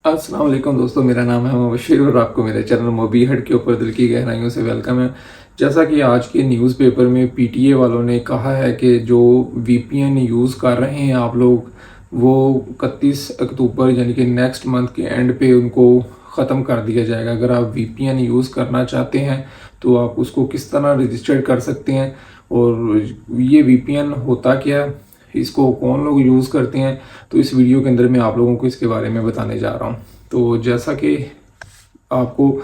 अस्सलाम वालेकुम दोस्तों, मेरा नाम है मुबशिर और आपको मेरे चैनल मोबी हट के ऊपर दिल की गहराइयों से वेलकम है। जैसा कि आज के न्यूज़पेपर में पीटीए वालों ने कहा है कि जो वीपीएन यूज़ कर रहे हैं आप लोग, वो 31 अक्टूबर यानी कि नेक्स्ट मंथ के एंड पे उनको ख़त्म कर दिया जाएगा। अगर आप वीपीएन यूज़ करना चाहते हैं तो आप उसको किस तरह रजिस्टर कर सकते हैं और ये वीपीएन होता क्या है, इसको कौन लोग यूज़ करते हैं, तो इस वीडियो के अंदर मैं आप लोगों को इसके बारे में बताने जा रहा हूँ। तो जैसा कि आपको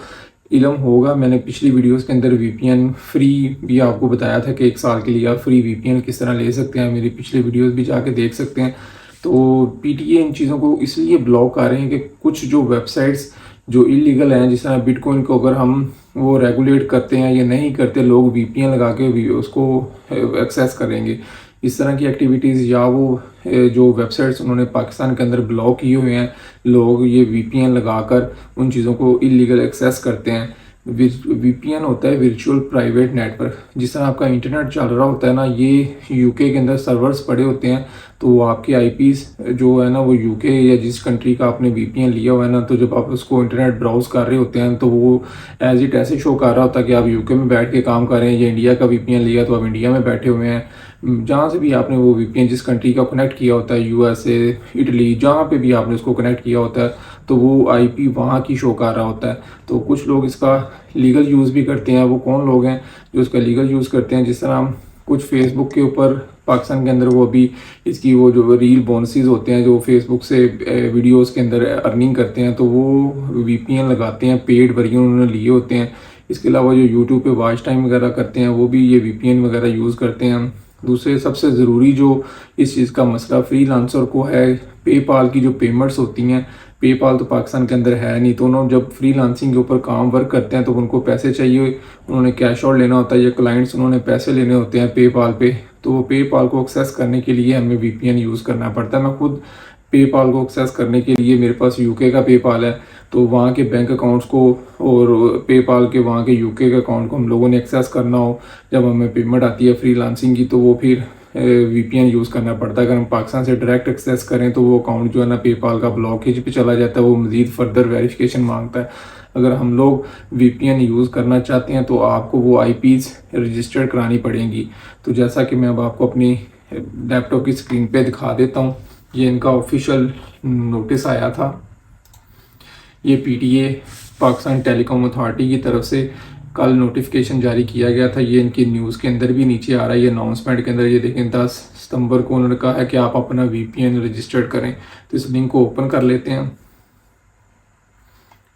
इल्म होगा, मैंने पिछली वीडियोस के अंदर वीपीएन फ्री भी आपको बताया था कि 1 साल के लिए आप फ्री वीपीएन किस तरह ले सकते हैं। मेरी पिछली वीडियोस भी जाके देख सकते हैं। तो पीटीए इन चीज़ों को इसलिए ब्लॉक कर रहे हैं कि कुछ जो वेबसाइट्स जो इलीगल हैं, जिस तरह बिटकॉइन को अगर हम वो रेगुलेट करते हैं या नहीं करते, लोग वीपीएन लगा के भी उसको एक्सेस करेंगे। इस तरह की एक्टिविटीज़ या वो जो वेबसाइट्स उन्होंने पाकिस्तान के अंदर ब्लॉक किए हुए हैं, लोग ये वीपीएन लगाकर उन चीज़ों को इलीगल एक्सेस करते हैं। वीपीएन होता है वर्चुअल प्राइवेट नेटवर्क। जिस तरह आपका इंटरनेट चल रहा होता है ना, ये यूके के अंदर सर्वर्स पड़े होते हैं, तो वो आपके आईपीस जो है ना, वो यूके या जिस कंट्री का आपने वीपीएन लिया हुआ है ना, तो जब आप उसको इंटरनेट ब्राउज कर रहे होते हैं तो वो एज इट ऐसे शो कर रहा होता है कि आप यूके में बैठ के काम कर रहे हैं, या इंडिया का वीपीएन लिया तो आप इंडिया में बैठे हुए हैं। जहाँ से भी आपने वो वीपीएन जिस कंट्री का कनेक्ट किया होता है, यूएसए, इटली, जहाँ पे भी आपने उसको कनेक्ट किया होता है, तो वो आईपी वहाँ की शो कर रहा होता है। तो कुछ लोग इसका लीगल यूज़ भी करते हैं। वो कौन लोग हैं जो इसका लीगल यूज़ करते हैं? जिस तरह हम कुछ फेसबुक के ऊपर पाकिस्तान के अंदर वो अभी इसकी वो जो रील बोनसेस होते हैं, जो फेसबुक से वीडियोस के अंदर अर्निंग करते हैं, तो वो वीपीएन लगाते हैं, पेड वर्जन उन्होंने लिए होते हैं। इसके अलावा जो यूट्यूब पे वॉच टाइम वगैरह करते हैं, वो भी ये वीपीएन वगैरह यूज़ करते हैं। दूसरे सबसे ज़रूरी जो इस चीज़ का मसला फ्रीलांसर को है, पेपाल की जो पेमेंट्स होती हैं। पेपाल तो पाकिस्तान के अंदर है नहीं, तो उन्होंने जब फ्रीलांसिंग के ऊपर काम वर्क करते हैं तो उनको पैसे चाहिए, उन्होंने कैश आउट लेना होता है, या क्लाइंट्स उन्होंने पैसे लेने होते हैं पेपाल पे। तो पेपाल को एक्सेस करने के लिए हमें वीपीएन यूज़ करना पड़ता है। मैं खुद पेपाल को एक्सेस करने के लिए, मेरे पास यूके का पेपाल है, तो वहाँ के बैंक अकाउंट्स को और पेपाल के वहाँ के यूके के अकाउंट को हम लोगों ने एक्सेस करना हो, जब हमें पेमेंट आती है फ्रीलांसिंग की, तो वो फिर वीपीएन यूज़ करना पड़ता है। अगर हम पाकिस्तान से डायरेक्ट एक्सेस करें तो वो अकाउंट जो है ना, पेपाल का ब्लॉकेज पे चला जाता है, वो मज़ीद फर्दर वेरिफिकेशन मांगता है। अगर हम लोग वीपीएन यूज़ करना चाहते हैं तो आपको वो आईपीज़ रजिस्टर्ड करानी पड़ेंगी। तो जैसा कि मैं अब आपको अपनी लैपटॉप की स्क्रीन पे दिखा देता हूँ, ये इनका ऑफिशियल नोटिस आया था। ये पीटीए पाकिस्तान टेलीकॉम अथॉरिटी की तरफ से कल नोटिफिकेशन जारी किया गया था। ये इनकी न्यूज़ के अंदर भी नीचे आ रहा है, ये अनाउंसमेंट के अंदर। ये देखें, 10 सितंबर को उन्होंने कहा है कि आप अपना वीपीएन रजिस्टर्ड करें। तो इस लिंक को ओपन कर लेते हैं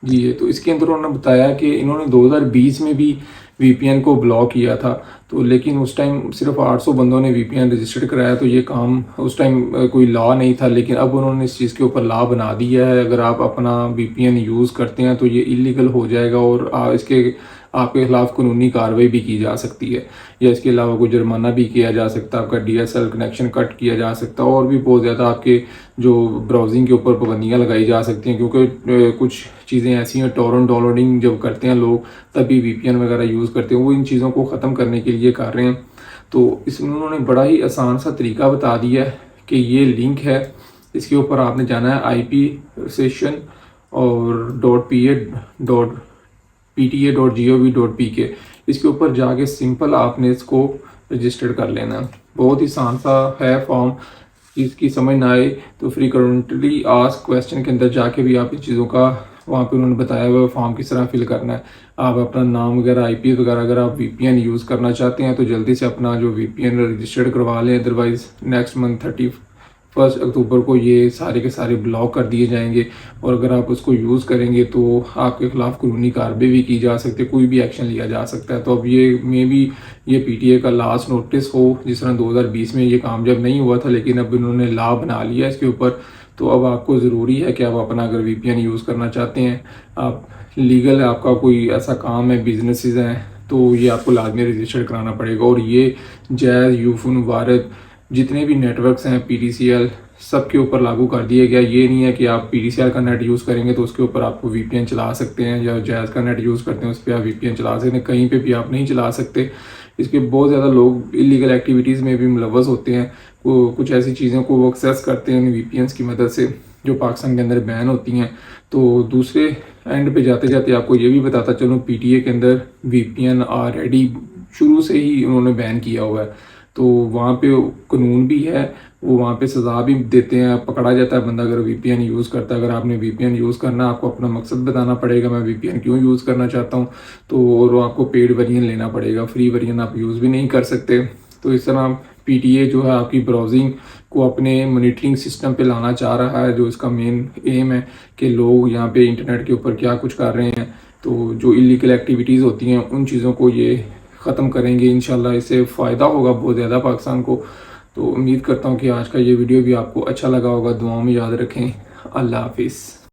जी। ये तो इसके अंदर उन्होंने बताया कि इन्होंने 2020 में भी वीपीएन को ब्लॉक किया था, तो लेकिन उस टाइम सिर्फ 800 बंदों ने वीपीएन रजिस्टर्ड कराया, तो ये काम उस टाइम कोई लॉ नहीं था। लेकिन अब उन्होंने इस चीज़ के ऊपर लॉ बना दिया है। अगर आप अपना वीपीएन यूज़ करते हैं तो ये इलीगल हो जाएगा और इसके आपके खिलाफ कानूनी कार्रवाई भी की जा सकती है, या इसके अलावा कोई जुर्माना भी किया जा सकता है, आपका डीएसएल कनेक्शन कट किया जा सकता है, और भी बहुत ज़्यादा आपके जो ब्राउजिंग के ऊपर पाबंदियाँ लगाई जा सकती हैं। क्योंकि कुछ चीज़ें ऐसी हैं, टॉरेंट डाउनलोडिंग जब करते हैं लोग, तभी वीपीएन वगैरह यूज़ करते हैं, वो इन चीज़ों को ख़त्म करने के लिए कर रहे हैं। तो इसमें उन्होंने बड़ा ही आसान सा तरीका बता दिया है कि ये लिंक है, इसके ऊपर आपने जाना है IP सेशन और .pa.pta.gov.pk, इसके ऊपर जाके सिंपल आपने इसको रजिस्टर कर लेना है। बहुत ही आसान सा है फॉर्म, इसकी समझ ना आए तो फ्रीक्वेंटली आस्क्ड क्वेश्चन के अंदर जाके भी आप इन चीज़ों का, वहाँ पे उन्होंने बताया हुआ फॉर्म किस तरह फिल करना है। आप अपना नाम वगैरह, IP वगैरह, अगर आप वीपीएन यूज़ करना चाहते हैं तो जल्दी से अपना जो वीपीएन रजिस्टर्ड करवा लें, अदरवाइज़ नेक्स्ट मंथ 31 अक्टूबर को ये सारे के सारे ब्लॉक कर दिए जाएंगे। और अगर आप उसको यूज़ करेंगे तो आपके खिलाफ कानूनी कार्रवाई भी की जा सकती है, कोई भी एक्शन लिया जा सकता है। तो अब ये मे बी ये पीटीए का लास्ट नोटिस हो। जिस तरह 2020 में ये कामयाब नहीं हुआ था, लेकिन अब इन्होंने लॉ बना लिया इसके ऊपर। तो अब आपको ज़रूरी है कि आप अपना अगर वीपीएन यूज़ करना चाहते हैं, आप लीगल है, आपका कोई ऐसा काम है, बिजनेसेस हैं, तो ये आपको लाजमी रजिस्टर कराना पड़ेगा। और ये जैज़, यूफोन, वारद, जितने भी नेटवर्क्स हैं, PTCL, सब के ऊपर लागू कर दिया गया। ये नहीं है कि आप PTCL का नेट यूज़ करेंगे तो उसके ऊपर आपको वीपीएन चला सकते हैं, या जैज़ का नेट यूज़ करते हैं उस पर आप वीपीएन चला सकते हैं, कहीं पे भी आप नहीं चला सकते। इसके बहुत ज़्यादा लोग इलीगल एक्टिविटीज़ में भी मुलव्वस होते हैं, वो कुछ ऐसी चीज़ों को वो एक्सेस करते हैं वीपीएन की मदद से, जो पाकिस्तान के अंदर बैन होती हैं। तो दूसरे एंड पे जाते जाते आपको ये भी बताता चलूँ, पीटीए के अंदर वीपीएन ऑलरेडी शुरू से ही उन्होंने बैन किया हुआ है। तो वहाँ पे कानून भी है, वो वहाँ पे सज़ा भी देते हैं, पकड़ा जाता है बंदा अगर वीपीएन यूज़ करता है। अगर आपने वीपीएन यूज़ करना, आपको अपना मकसद बताना पड़ेगा, मैं वीपीएन क्यों यूज़ करना चाहता हूँ। तो और आपको पेड वेरिएंट लेना पड़ेगा, फ्री वेरिएंट आप यूज़ भी नहीं कर सकते। तो इस तरह पीटीए जो है आपकी ब्राउजिंग को अपने मॉनिटरिंग सिस्टम पे लाना चाह रहा है। जो इसका मेन एम है कि लोग यहाँ पे इंटरनेट के ऊपर क्या कुछ कर रहे हैं, तो जो इलीगल एक्टिविटीज़ होती हैं उन चीज़ों को ये ख़त्म करेंगे इंशाल्लाह। इससे फ़ायदा होगा बहुत ज़्यादा पाकिस्तान को। तो उम्मीद करता हूँ कि आज का ये वीडियो भी आपको अच्छा लगा होगा। दुआओं में याद रखें। अल्लाह हाफिज़।